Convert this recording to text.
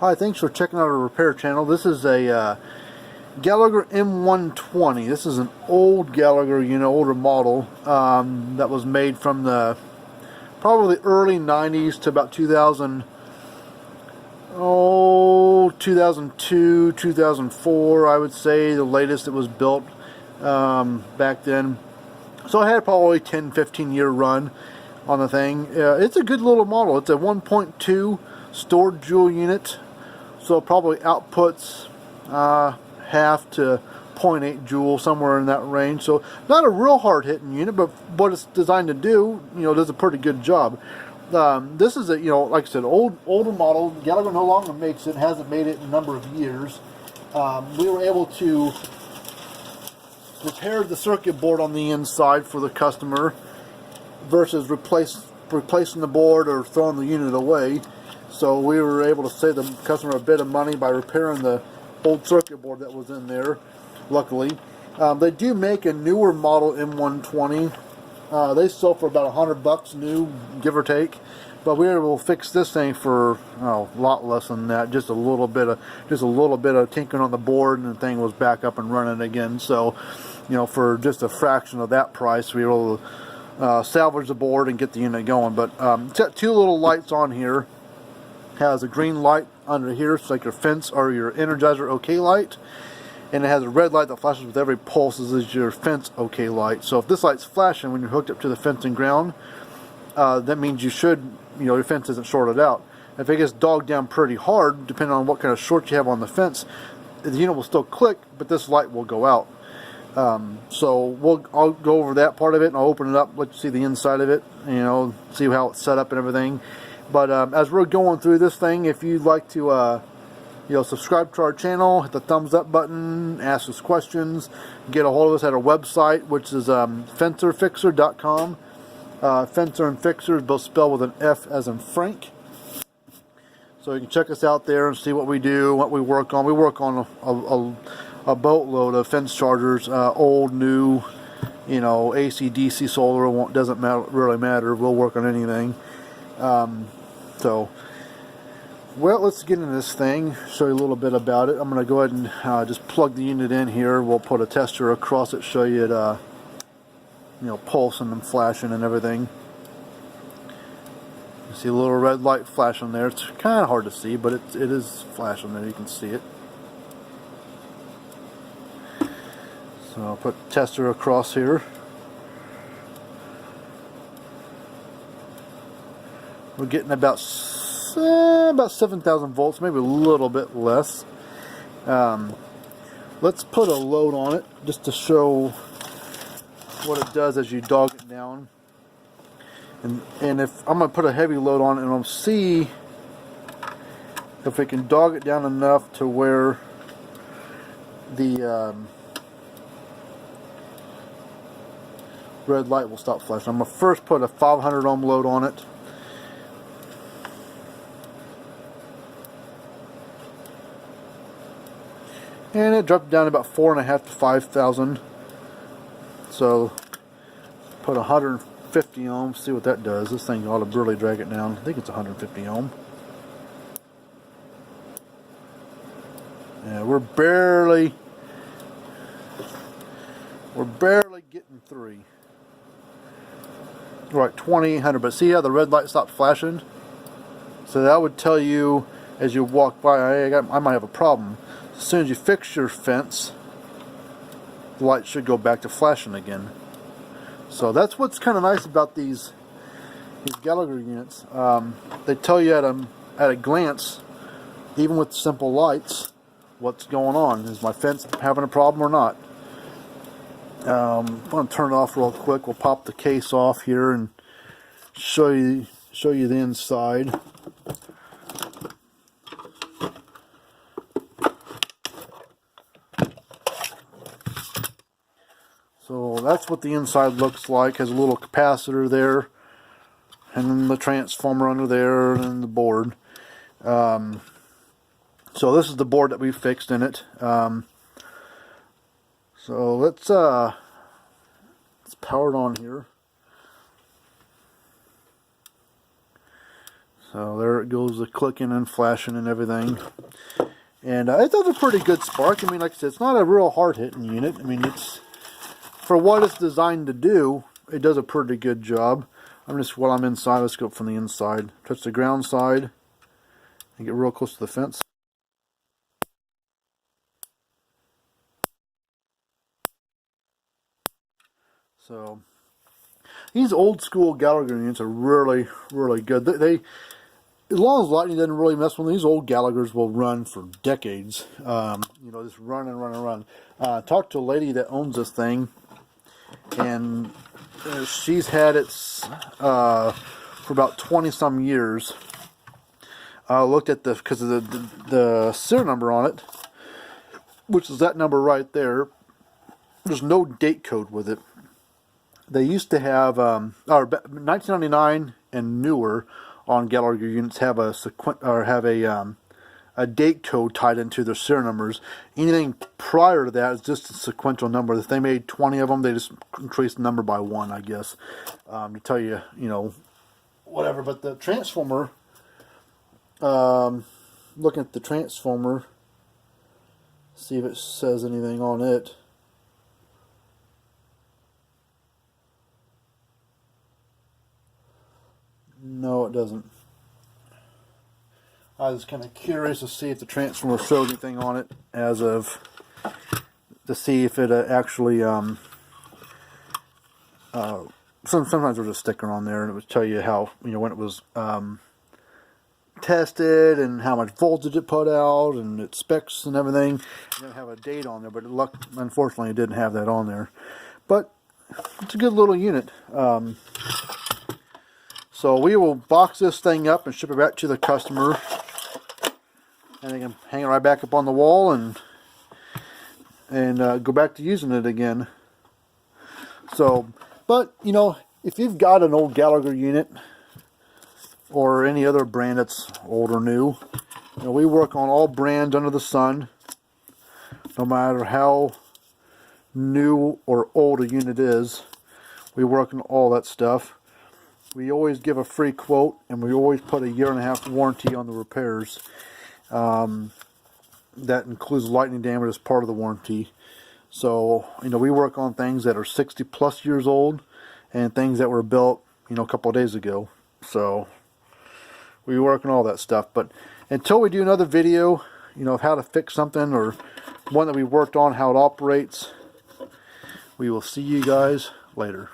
Hi, thanks for checking out our repair channel. This is a Gallagher M120. This is an old Gallagher, older model that was made from the probably early 90s to about 2002, 2004, I would say, the latest it was built back then. So I had probably 10-15 year run on the thing. It's a good little model. It's a 1.2 stored joule unit, so it probably outputs half to 0.8 joule, somewhere in that range. So not a real hard hitting unit, but what it's designed to do, does a pretty good job. This is a, like I said, older model. Gallagher no longer makes it, hasn't made it in a number of years. We were able to repair the circuit board on the inside for the customer versus replacing the board or throwing the unit away. So we were able to save the customer a bit of money by repairing the old circuit board that was in there, luckily. They do make a newer model M120. They sell for about $100 new, give or take. But we were able to fix this thing for a lot less than that. Just a little bit of tinkering on the board, and the thing was back up and running again. So, for just a fraction of that price, we were able to salvage the board and get the unit going. But it's got two little lights on here. Has a green light under here, it's like your fence or your energizer OK light, and it has a red light that flashes with every pulse, is your fence OK light. So if this light's flashing when you're hooked up to the fence and ground, that means you should, your fence isn't shorted out. If it gets dogged down pretty hard, depending on what kind of short you have on the fence, the unit will still click, but this light will go out. So I'll go over that part of it, and I'll open it up, let you see the inside of it, see how it's set up and everything. But as we're going through this thing, if you'd like to subscribe to our channel, hit the thumbs up button, ask us questions, get a hold of us at our website, which is fencerfixer.com. Fencer and Fixer is both spelled with an F as in Frank. So you can check us out there and see what we do, what we work on. We work on a boatload of fence chargers, old, new, AC, DC, solar, doesn't really matter. We'll work on anything. Well, let's get into this thing, show you a little bit about it. I'm going to go ahead and just plug the unit in here. We'll put a tester across it, show you it, pulsing and flashing and everything. You see a little red light flashing there. It's kind of hard to see, but it is flashing there. You can see it. So I'll put the tester across here. We're getting about 7,000 volts, maybe a little bit less. Let's put a load on it just to show what it does as you dog it down. And if I'm going to put a heavy load on it, and I'll see if we can dog it down enough to where the red light will stop flashing. I'm going to first put a 500 ohm load on it. And it dropped down about 4.5 to 5,000. So put 150 ohms, see what that does. This thing ought to really drag it down. I think it's 150 ohm. Yeah, we're barely getting 3. We're at 2800, but see how the red light stopped flashing? So that would tell you as you walk by, I might have a problem. As soon as you fix your fence, the light should go back to flashing again. So that's what's kind of nice about these Gallagher units. They tell you at a glance, even with simple lights, what's going on. Is my fence having a problem or not? I'm going to turn it off real quick. We'll pop the case off here and show you the inside. So that's what the inside looks like. Has a little capacitor there, and then the transformer under there, and then the board. So this is the board that we fixed in it. So let's power it on here. So there it goes, the clicking and flashing and everything. And it does a pretty good spark. I mean, like I said, it's not a real hard-hitting unit. I mean, it's for what it's designed to do, it does a pretty good job. While I'm inside, let's go from the inside. Touch the ground side and get real close to the fence. So these old school Gallagher units are really, really good. They as long as lightning doesn't really mess with them, these old Gallaghers will run for decades. You know, just run and run and run. Talked to a lady that owns this thing, and she's had it for about 20 some years. Looked at because of the serial number on it, which is that number right there. There's no date code with it. They used to have, 1999 and newer on Gallagher units have a date code tied into their serial numbers. Anything prior to that is just a sequential number. If they made 20 of them, they just increased the number by 1, I guess, to tell you, you know, whatever. But the transformer, looking at the transformer, see if it says anything on it. No, it doesn't. I was kind of curious to see if the transformer showed anything on it to see if it actually, sometimes there's a sticker on there and it would tell you how, you know, when it was tested and how much voltage it put out and its specs and everything. It didn't have a date on there, but unfortunately it didn't have that on there. But it's a good little unit. So we will box this thing up and ship it back to the customer, and they can hang it right back up on the wall and go back to using it again. So, but you know, if you've got an old Gallagher unit or any other brand that's old or new, you know, we work on all brands under the sun, no matter how new or old a unit is. We work on all that stuff. We always give a free quote, and we always put a 1.5 year warranty on the repairs. That includes lightning damage as part of the warranty. So, you know, we work on things that are 60 plus years old and things that were built, you know, a couple of days ago. So we work on all that stuff. But until we do another video, you know, of how to fix something, or one that we worked on, how it operates, we will see you guys later.